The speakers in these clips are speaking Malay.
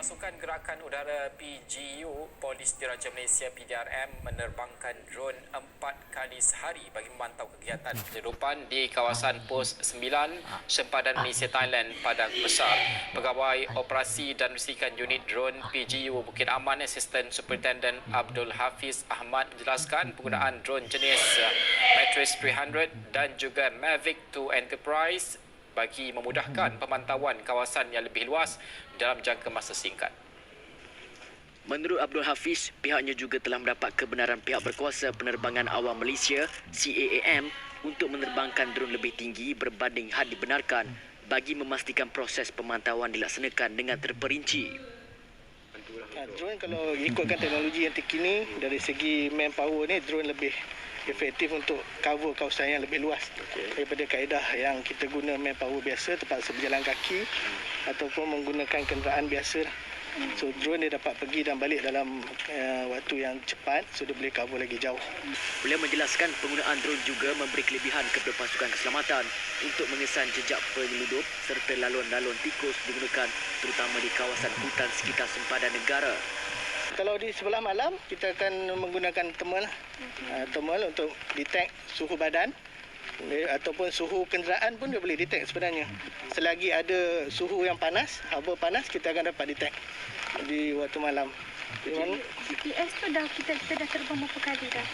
Pasukan Gerakan Udara PGU, Polis Diraja Malaysia PDRM menerbangkan drone 4 kali sehari bagi memantau kegiatan penyeludupan di kawasan Pos 9, Sempadan Malaysia Thailand, Padang Besar. Pegawai Operasi dan Risikan Unit Drone PGU Bukit Aman, Assistant Superintendent Abdul Hafiz Ahmad menjelaskan penggunaan drone jenis Matrix 300 dan juga Mavic 2 Enterprise bagi memudahkan pemantauan kawasan yang lebih luas dalam jangka masa singkat. Menurut Abdul Hafiz, pihaknya juga telah mendapat kebenaran pihak berkuasa penerbangan awam Malaysia CAAM untuk menerbangkan drone lebih tinggi berbanding had dibenarkan bagi memastikan proses pemantauan dilaksanakan dengan terperinci. Drone kalau ikutkan teknologi yang terkini, dari segi manpower ni drone lebih efektif untuk cover kawasan yang lebih luas daripada kaedah yang kita guna manpower biasa terpaksa berjalan kaki ataupun menggunakan kenderaan biasa. So drone dia dapat pergi dan balik dalam waktu yang cepat, so dia boleh cover lagi jauh. Beliau menjelaskan penggunaan drone juga memberi kelebihan kepada pasukan keselamatan untuk mengesan jejak penyeludup serta laluan-laluan tikus digunakan terutama di kawasan hutan sekitar sempadan negara. Kalau di sebelah malam, kita akan menggunakan thermal, thermal untuk detect suhu badan ataupun suhu kenderaan pun dia boleh detect sebenarnya. Selagi ada suhu yang panas, haba panas, kita akan dapat detect di waktu malam. TS tu kita dah terbang berapa kali dah?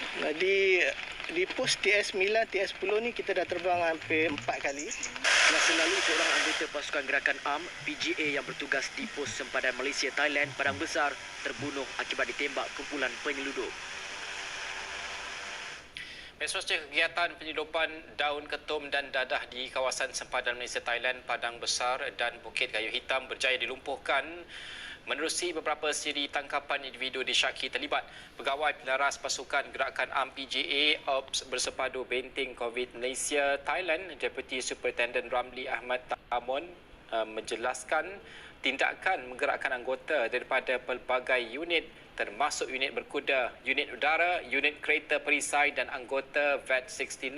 Di pos TS9, TS10 ni kita dah terbang hampir 4 kali. Masa lalu, seorang anggota pasukan gerakan AM PGA yang bertugas di pos sempadan Malaysia Thailand Padang Besar terbunuh akibat ditembak kumpulan penyeludup. Mesosnya kegiatan penyeludupan daun ketum dan dadah di kawasan sempadan Malaysia Thailand Padang Besar dan Bukit Kayu Hitam berjaya dilumpuhkan menerusi beberapa siri tangkapan individu disyaki terlibat. Pegawai Pelaras Pasukan Gerakan AM PGA Ops Bersepadu Benteng COVID Malaysia Thailand, Deputy Superintendent Ramli Ahmad Tamon menjelaskan tindakan menggerakkan anggota daripada pelbagai unit termasuk unit berkuda, unit udara, unit kereta perisai dan anggota VAT69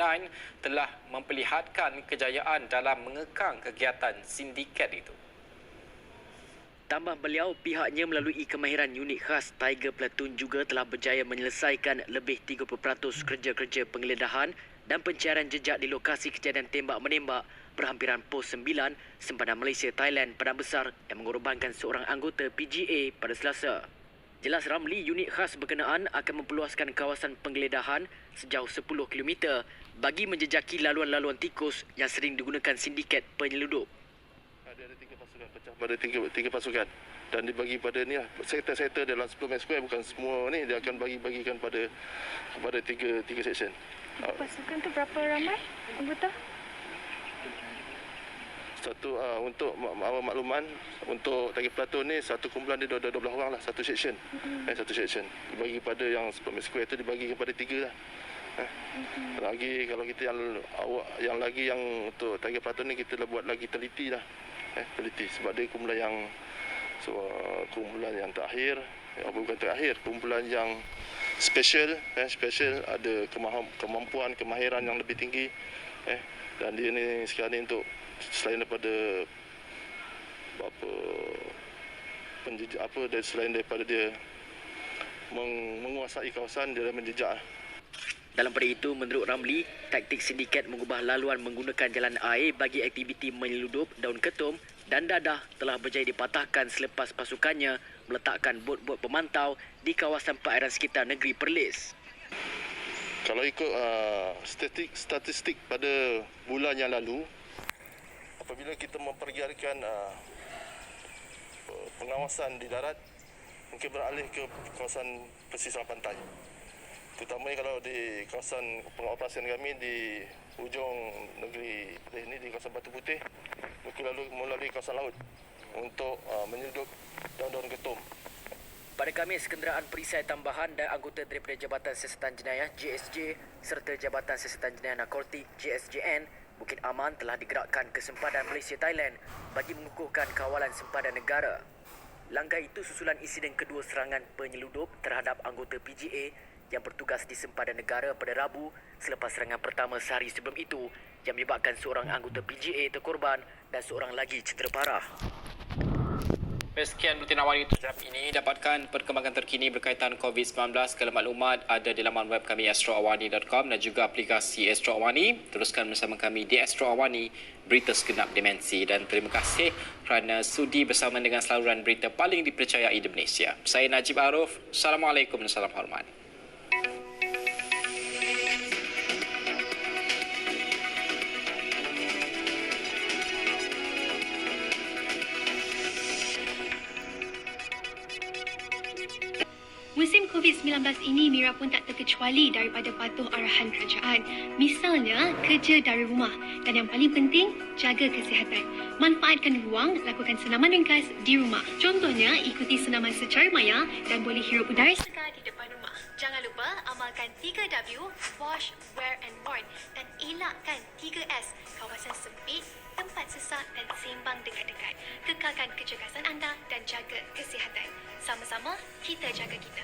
telah memperlihatkan kejayaan dalam mengekang kegiatan sindiket itu. Tambah beliau, pihaknya melalui kemahiran unit khas Tiger Platoon juga telah berjaya menyelesaikan lebih 30% kerja-kerja penggeledahan dan pencarian jejak di lokasi kejadian tembak-menembak berhampiran Pos 9, Sempadan Malaysia Thailand Padang Besar yang mengorbankan seorang anggota PGA pada Selasa. Jelas Ramli, unit khas berkenaan akan memperluaskan kawasan penggeledahan sejauh 10 km bagi menjejaki laluan-laluan tikus yang sering digunakan sindiket penyeludup. Ada 3 pasukan pecah pada 3 pasukan dan dibagi pada ni lah, sektor-sektor dalam 10 mile square, bukan semua ni dia akan bagikan pada 3 section. Pasukan tu berapa ramai anggota? Satu untuk awal makluman, untuk Tiger Platoon ni satu kumpulan dia 12 orang lah, satu section. Satu section dibagi pada yang 10 mile square tu dibagi kepada 3 lah. Lagi kalau kita yang lagi yang untuk Tiger Platoon ni kita buat lagi teliti lah. Teliti sebab dia kumpulan yang terakhir, bukan terakhir, kumpulan yang special ada kemampuan, kemahiran yang lebih tinggi, dan dia ni sekarang ni untuk selain daripada selain daripada dia menguasai kawasan, dia menjejak. Dalam pada itu, menurut Ramli, taktik sindiket mengubah laluan menggunakan jalan air bagi aktiviti menyeludup daun ketum dan dadah telah berjaya dipatahkan selepas pasukannya meletakkan bot-bot pemantau di kawasan perairan sekitar negeri Perlis. Kalau ikut statistik pada bulan yang lalu, apabila kita mempergiarkan pengawasan di darat, mungkin beralih ke kawasan pesisir pantai. Terutamanya kalau di kawasan pengoperasian kami di hujung negeri ini, di kawasan Batu Putih, mungkin lalu melalui kawasan laut untuk menyeludup daun-daun ketum. Pada Khamis, kenderaan perisai tambahan dan anggota daripada Jabatan Siasatan Jenayah JSJ serta Jabatan Siasatan Jenayah Narkotik JSJN Bukit Aman telah digerakkan ke sempadan Malaysia Thailand bagi mengukuhkan kawalan sempadan negara. Langkah itu susulan insiden kedua serangan penyeludup terhadap anggota PGA yang bertugas di sempadan negara pada Rabu selepas serangan pertama sehari sebelum itu yang menyebabkan seorang anggota PGA terkorban dan seorang lagi cedera parah. Sekian Buletin Awal News jam ini. Dapatkan perkembangan terkini berkaitan COVID-19 ke maklumat ada di laman web kami astroawani.com dan juga aplikasi Astro Awani. Teruskan bersama kami di Astro Awani, berita segenap dimensi. Dan terima kasih kerana sudi bersama dengan saluran berita paling dipercayai di Malaysia. Saya Najib Arif. Assalamualaikum dan salam hormat. Musim COVID-19 ini, Mira pun tak terkecuali daripada patuh arahan kerajaan. Misalnya, kerja dari rumah. Dan yang paling penting, jaga kesihatan. Manfaatkan ruang, lakukan senaman ringkas di rumah. Contohnya, ikuti senaman secara maya dan boleh hirup udara segar di depan rumah. Jangan lupa amalkan 3W, wash, wear and warn. Dan elakkan 3S, kawasan sempit, tempat sesak dan sembang dekat-dekat. Kekalkan kecergasan anda dan jaga kesihatan. Sama-sama, kita jaga kita.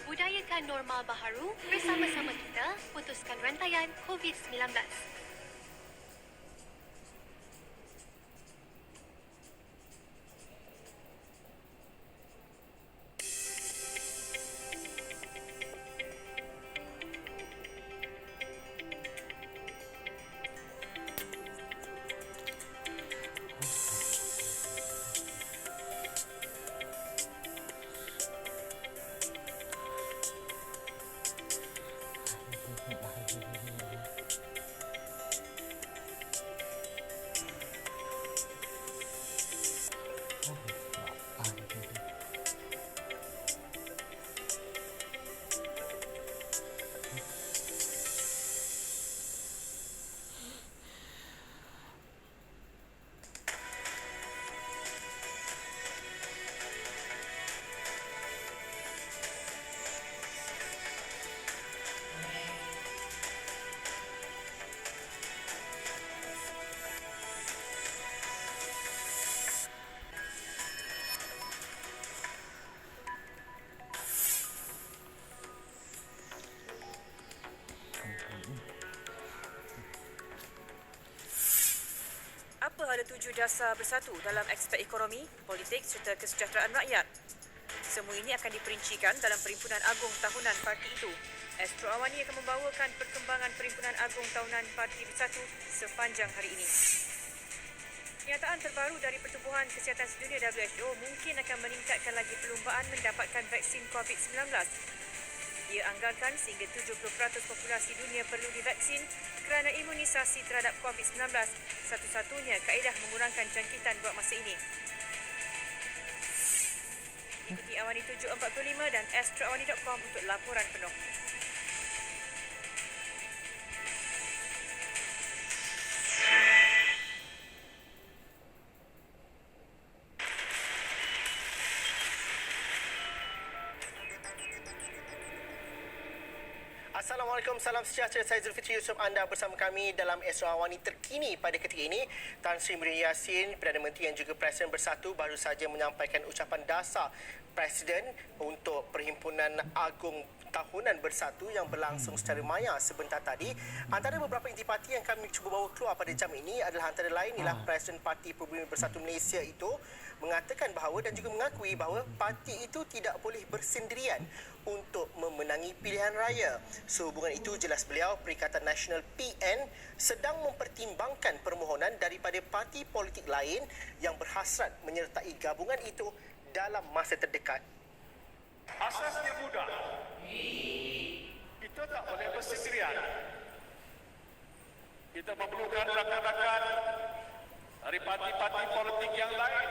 Budayakan normal baharu, bersama-sama kita putuskan rantaian COVID-19. Apa ada tuju dasar bersatu dalam aspek ekonomi, politik serta kesejahteraan rakyat? Semua ini akan diperincikan dalam Perhimpunan Agung Tahunan Parti itu. Astro Awani akan membawakan perkembangan Perhimpunan Agung Tahunan Parti Bersatu sepanjang hari ini. Kenyataan terbaru dari Pertubuhan Kesihatan Sedunia WHO mungkin akan meningkatkan lagi perlumbaan mendapatkan vaksin COVID-19. Ia anggarkan sehingga 70% populasi dunia perlu divaksin kerana imunisasi terhadap COVID-19 satu-satunya kaedah mengurangkan jangkitan buat masa ini. Ikuti Awani 745 dan astroawani.com untuk laporan penuh. Assalamualaikum, salam sejahtera. Saya Zulfikri Yusof. Anda bersama kami dalam Astro Awani terkini pada ketika ini. Tan Sri Muhyiddin Yassin, Perdana Menteri yang juga Presiden Bersatu baru saja menyampaikan ucapan dasar Presiden untuk Perhimpunan Agung Tahunan Bersatu yang berlangsung secara maya sebentar tadi. Antara beberapa intipati yang kami cuba bawa keluar pada jam ini adalah antara lain ialah Presiden Parti Perhimpunan Bersatu Malaysia itu mengatakan bahawa dan juga mengakui bahawa parti itu tidak boleh bersendirian untuk memenangi pilihan raya. Sehubungan itu, jelas beliau, Perikatan Nasional PN sedang mempertimbangkan permohonan daripada parti politik lain yang berhasrat menyertai gabungan itu dalam masa terdekat. Asas dia mudah. Kita tak boleh bersendirian. Kita memerlukan rakan-rakan dari parti-parti politik yang lain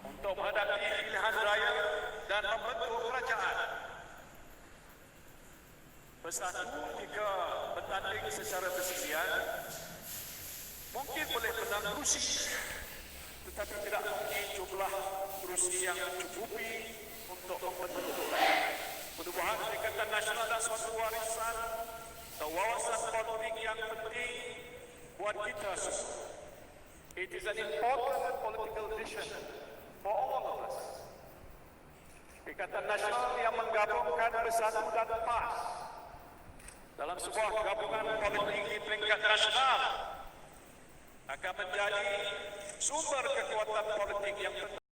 untuk menghadapi pilihan raya dan membentuk kerajaan. Bersatu jika bertanding secara bersendirian mungkin boleh menang kerusi, tetapi tidak mungkin jumlah kerusi yang mencukupi untuk membentuk perubahan Perikatan Nasional dan suatu warisan atau wawasan politik yang penting buat kita semua. It is an important political vision for all of us. Perikatan Nasional yang menggabungkan Bersatu dan PAS dalam sebuah gabungan politik di peringkat nasional akan akan menjadi sumber kekuatan politik yang penting